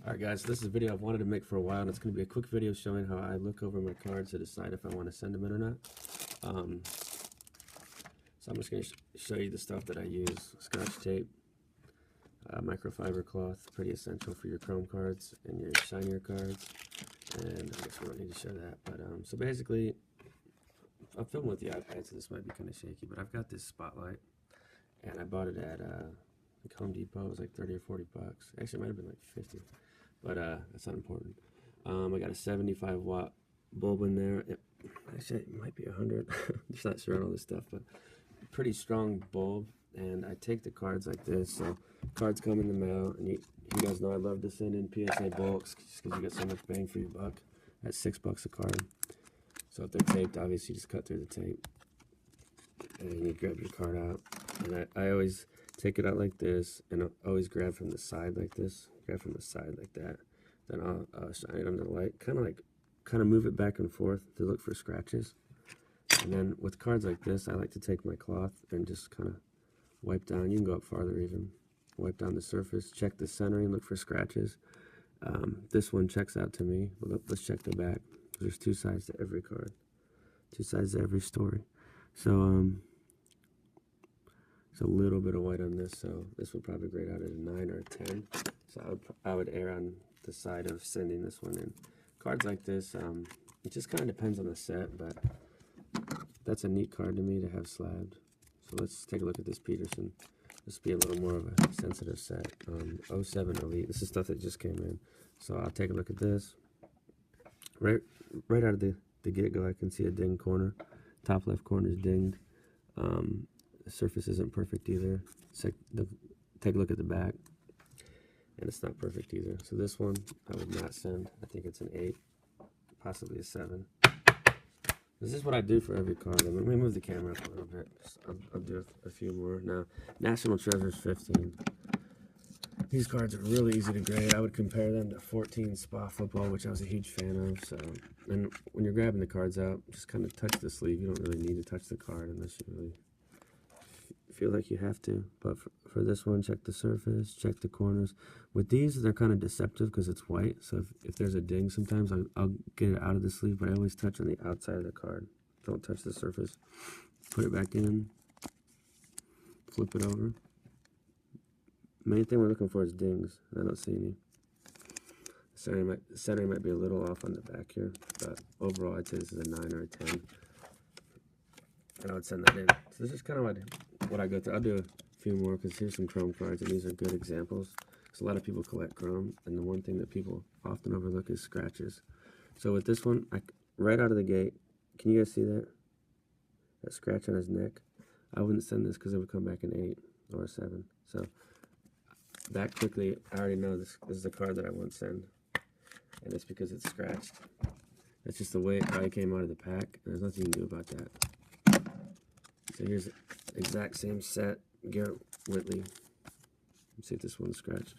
Alright guys, so this is a video I've wanted to make for a while, and it's going to be a quick video showing how I look over my cards to decide if I want to send them in or not. So I'm just going to show you the stuff that I use. Scotch tape, microfiber cloth, pretty essential for your chrome cards and your shinier cards. And I guess we don't need to show that, but so basically, I'm filming with the iPad, so this might be kind of shaky, but I've got this spotlight, and I bought it at like Home Depot. It was like 30 or 40 bucks. Actually, it might have been like 50. But that's not important. I got a 75 watt bulb in there. Actually, it might be 100. I'm just not sure on all this stuff, but pretty strong bulb. And I take the cards like this. So cards come in the mail, and you guys know I love to send in PSA bulks just because you get so much bang for your buck. That's $6 a card. So if they're taped, obviously you just cut through the tape, and you grab your card out. And I always take it out like this, and I'll always grab from the side like this. Grab from the side like that. Then I'll shine it under the light. Kind of move it back and forth to look for scratches. And then with cards like this, I like to take my cloth and just kind of wipe down. You can go up farther even. Wipe down the surface. Check the centering. Look for scratches. This one checks out to me. But let's check the back. There's two sides to every card. Two sides to every story. So it's a little bit of white on this, so this would probably grade out at a 9 or a 10. So I would err on the side of sending this one in. Cards like this, it just kind of depends on the set, but that's a neat card to me to have slabbed. So let's take a look at this Peterson. This will be a little more of a sensitive set. 07 Elite. This is stuff that just came in. So I'll take a look at this. Right out of the get-go, I can see a dinged corner. Top left corner is dinged. The surface isn't perfect either. Take a look at the back, and it's not perfect either. So this one I would not send. I think it's an 8, possibly a 7. This is what I do for every card. Let me move the camera up a little bit. I'll do a few more now. National Treasures 15. These cards are really easy to grade. I would compare them to 14 Spa Football, which I was a huge fan of. So, and when you're grabbing the cards out, just kind of touch the sleeve. You don't really need to touch the card unless you really feel like you have to. But for this one, check the surface, check the corners. With these, they're kind of deceptive because it's white. So if there's a ding, sometimes I'll get it out of the sleeve, but I always touch on the outside of the card. Don't touch the surface. Put it back in. Flip it over. Main thing we're looking for is dings. I don't see any. Centering might be a little off on the back here, but overall I'd say this is a 9 or a 10. And I would send that in. So this is kind of what I go through. I'll do a few more because here's some chrome cards, and these are good examples. Because a lot of people collect chrome, and the one thing that people often overlook is scratches. So with this one, right out of the gate, can you guys see that? That scratch on his neck? I wouldn't send this because it would come back an 8 or a 7. So that quickly, I already know this is a card that I won't send. And it's because it's scratched. That's just the way it probably came out of the pack, and there's nothing you can do about that. So here's the exact same set, Garrett Whitley. Let's see if this one's scratched.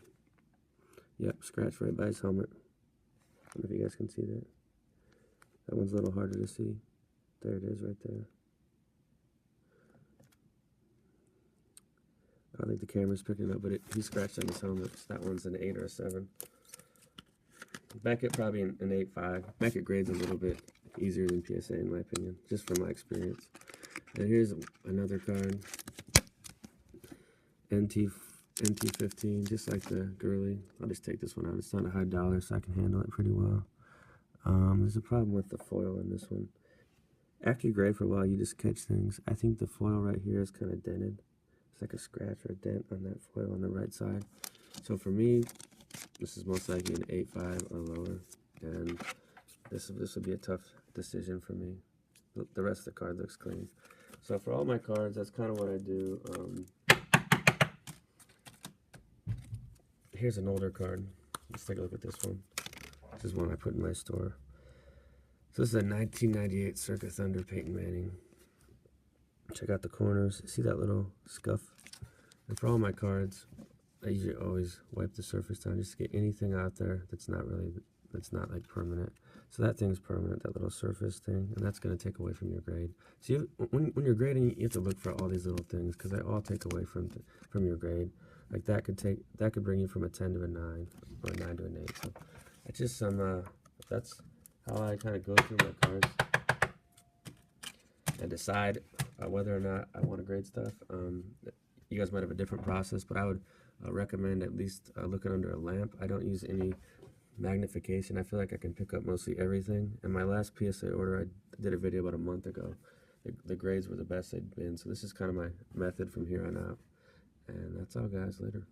Yep, scratched right by his helmet. I don't know if you guys can see that. That one's a little harder to see. There it is right there. I don't think the camera's picking it up, but he scratched on his helmet. So that one's an 8 or a 7. Beckett probably an 8.5. Beckett grades a little bit easier than PSA in my opinion, just from my experience. And here's another card, NT15, just like the girly. I'll just take this one out. It's not a high dollar, so I can handle it pretty well. There's a problem with the foil in this one. After you grade for a while, you just catch things. I think the foil right here is kind of dented. It's like a scratch or a dent on that foil on the right side. So for me, this is most likely an 8.5 or lower, and this would be a tough decision for me. The rest of the card looks clean. So for all my cards, that's kind of what I do. Here's an older card. Let's take a look at this one. This is one I put in my store. So this is a 1998 Circa Thunder Peyton Manning. Check out the corners. See that little scuff? And for all my cards, I usually always wipe the surface down just to get anything out there that's not like permanent. So that thing's permanent, that little surface thing, and that's going to take away from your grade. So when you're grading, you have to look for all these little things because they all take away from your grade. like that could bring you from a 10 to a 9 or a 9 to an 8. So it's just some that's how I kind of go through my cards and decide whether or not I want to grade stuff. You guys might have a different process, but I would recommend at least looking under a lamp. I don't use any magnification. I feel like I can pick up mostly everything. And my last PSA order, I did a video about a month ago. The grades were the best they'd been. So this is kind of my method from here on out. And that's all, guys. Later.